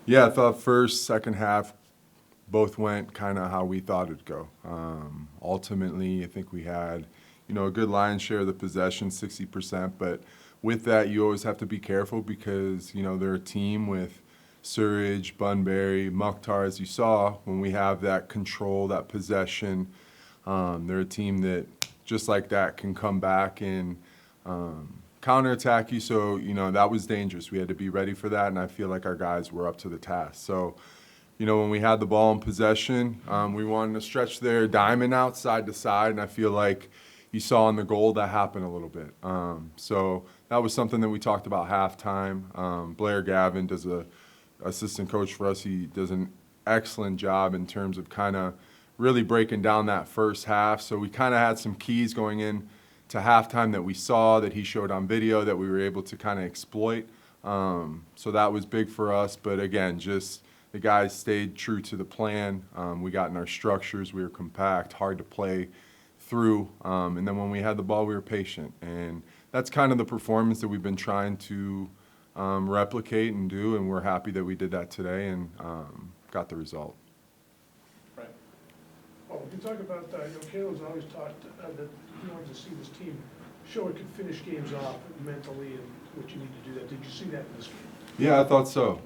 Yeah, I thought first, second half, both went kind of how we thought it'd go. Ultimately, I think we had, a good lion's share of the possession, 60%. But with that, you always have to be careful because, they're a team with Surridge, Bunbury, Mukhtar, as you saw, when we have that control, that possession. They're a team that, just like that, can come back and counterattack you. So, that was dangerous. We had to be ready for that, and I feel like our guys were up to the task. So, when we had the ball in possession, we wanted to stretch their diamond out side to side, and I feel like you saw in the goal that happened a little bit. So that was something that we talked about halftime. Blair Gavin does a assistant coach for us. He does an excellent job in terms of kind of really breaking down that first half. So we kind of had some keys going in to halftime that we saw, that he showed on video, that we were able to kind of exploit. So that was big for us. But again, just the guys stayed true to the plan. We got in our structures. We were compact, hard to play through. And then when we had the ball, we were patient. And that's kind of the performance that we've been trying to replicate and do. And we're happy that we did that today and got the result. Right. Well, we can talk about, Caleb's always talked that he wanted to see this team show it could finish games off mentally and what you need to do that. Did you see that in this game? Yeah, I thought so.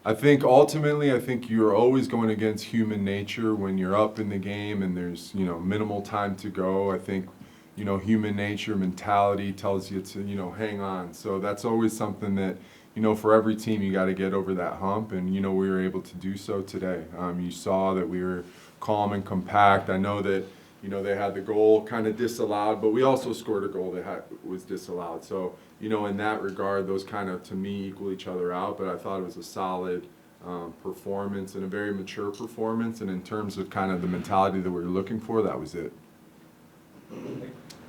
I think ultimately, you're always going against human nature when you're up in the game and there's, minimal time to go. I think, human nature, mentality tells you to, hang on. So that's always something that, for every team, you got to get over that hump. And, we were able to do so today. You saw that we were calm and compact. I know that, they had the goal kind of disallowed, but we also scored a goal that was disallowed. So, in that regard, those kind of, to me, equal each other out. But I thought it was a solid performance and a very mature performance. And in terms of kind of the mentality that we were looking for, that was it.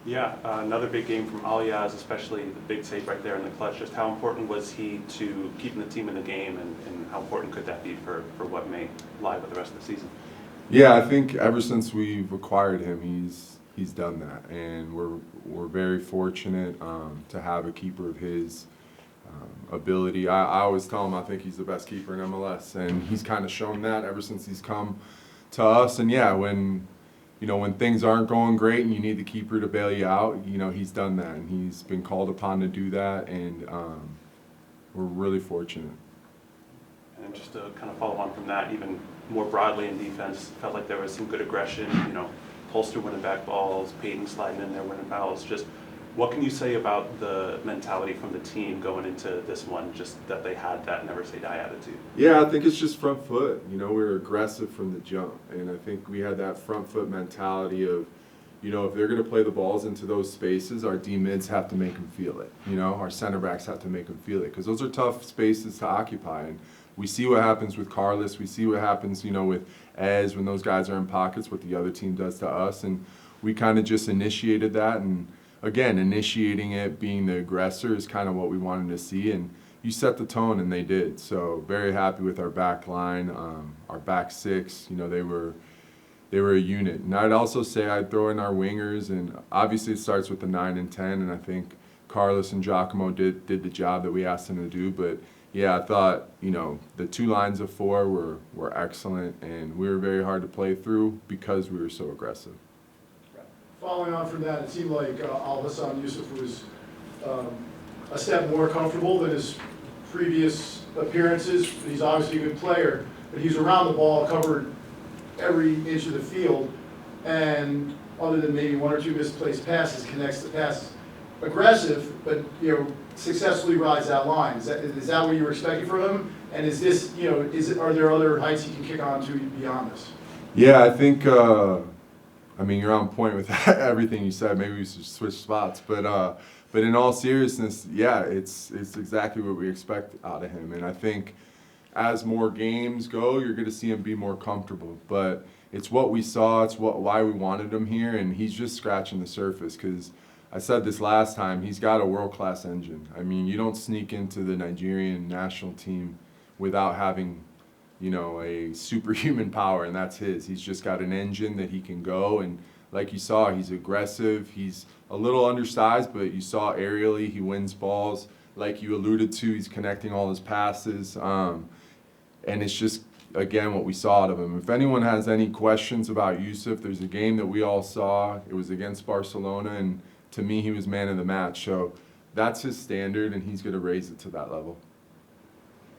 Yeah, another big game from Aliaz, especially the big save right there in the clutch. Just how important was he to keeping the team in the game, and how important could that be for what may lie with the rest of the season? Yeah, I think ever since we've acquired him, he's done that, and we're very fortunate to have a keeper of his ability. I always tell him I think he's the best keeper in MLS, and he's kind of shown that ever since he's come to us. And yeah, when things aren't going great and you need the keeper to bail you out, he's done that, and he's been called upon to do that, and we're really fortunate. And just to kind of follow on from that, even more broadly in defense, felt like there was some good aggression, Polster winning back balls, Payton sliding in there winning fouls. Just what can you say about the mentality from the team going into this one, just that they had that never say die attitude? Yeah, I think it's just front foot. We were aggressive from the jump, and I think we had that front foot mentality of, if they're going to play the balls into those spaces, our D-mids have to make them feel it. Our center backs have to make them feel it, because those are tough spaces to occupy. And we see what happens with Carlos. We see what happens, with Ez when those guys are in pockets, what the other team does to us. And we kind of just initiated that. And again, initiating it, being the aggressor is kind of what we wanted to see. And you set the tone, and they did. So very happy with our back line, our back six. They were a unit. And I'd also say I'd throw in our wingers, and obviously it starts with the 9 and 10, and I think Carlos and Giacomo did the job that we asked them to do. But yeah, I thought, the two lines of four were excellent, and we were very hard to play through because we were so aggressive. Following on from that, it seemed like Al-Hassan Yusuf was a step more comfortable than his previous appearances. He's obviously a good player, but he's around the ball, covered every inch of the field, and other than maybe one or two misplaced passes, connects the passes. Aggressive, but successfully rides that line. Is that what you were expecting from him? And is this, are there other heights he can kick on to beyond this? Yeah, I think, you're on point with everything you said. Maybe we should switch spots, but in all seriousness, yeah, it's exactly what we expect out of him. And I think as more games go, you're going to see him be more comfortable. But it's what we saw. It's why we wanted him here, and he's just scratching the surface. Because I said this last time, he's got a world-class engine. You don't sneak into the Nigerian national team without having, a superhuman power, and that's his. He's just got an engine that he can go, and like you saw, he's aggressive. He's a little undersized, but you saw aerially he wins balls. like you alluded to, he's connecting all his passes. And it's just, again, what we saw out of him. If anyone has any questions about Yusuf, there's a game that we all saw. It was against Barcelona, and to me, he was man of the match. So that's his standard, and he's going to raise it to that level.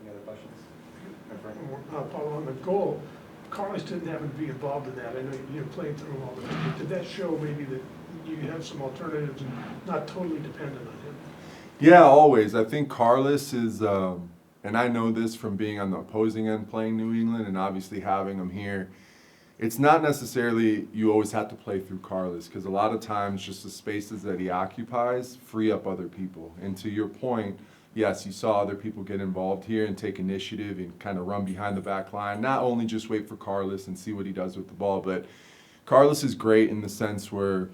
Any other questions? Paulo, on the goal, Carlos didn't happen to be involved in that. I know you're playing through all of it. But did that show maybe that you have some alternatives and not totally dependent on him? Yeah, always. I think Carlos is, and I know this from being on the opposing end playing New England and obviously having him here. It's not necessarily you always have to play through Carlos, because a lot of times just the spaces that he occupies free up other people. And to your point, yes, you saw other people get involved here and take initiative and kind of run behind the back line. Not only just wait for Carlos and see what he does with the ball, but Carlos is great in the sense where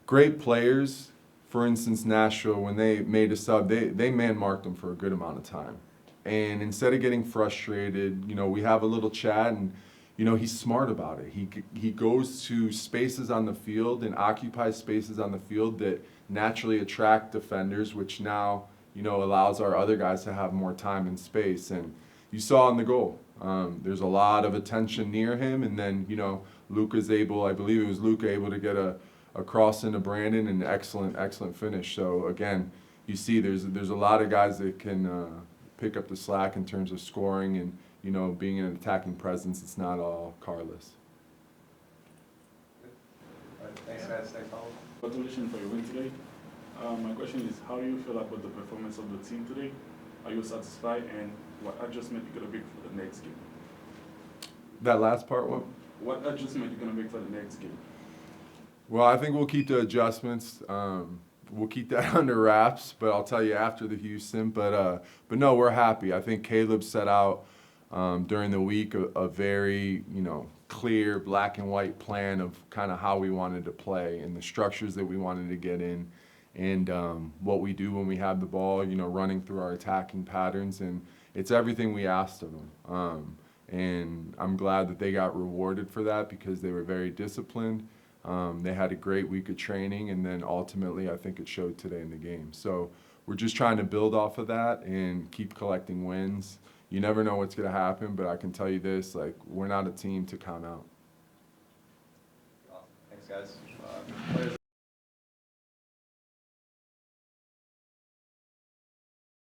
great players, for instance, Nashville, when they made a sub, they man-marked him for a good amount of time. And instead of getting frustrated, you know, we have a little chat, and, you know, he's smart about it. He goes to spaces on the field and occupies spaces on the field that naturally attract defenders, which now, you know, allows our other guys to have more time and space. And you saw in the goal, there's a lot of attention near him, and then, you know, Luka's able, I believe it was Luka, able to get a cross into Brandon, and excellent finish. So again, you see there's a lot of guys that can pick up the slack in terms of scoring and, you know, being an attacking presence. It's not all Carlos. All right, thanks guys, thanks Paulo. Congratulations for your win today. My question is, how do you feel about the performance of the team today? Are you satisfied, and what adjustment you're going to make for the next game? That last part, What adjustment you're going to make for the next game? well, I think we'll keep the adjustments. We'll keep that under wraps, but I'll tell you after the Houston. But no, we're happy. I think Caleb set out during the week a very, you know, clear black and white plan of kind of how we wanted to play and the structures that we wanted to get in, and what we do when we have the ball, you know, running through our attacking patterns. And it's everything we asked of them. And I'm glad that they got rewarded for that, because they were very disciplined. They had a great week of training, and then ultimately I think it showed today in the game. So we're just trying to build off of that and keep collecting wins. You never know what's going to happen, but I can tell you this, like, we're not a team to count out. Awesome. Thanks guys. Players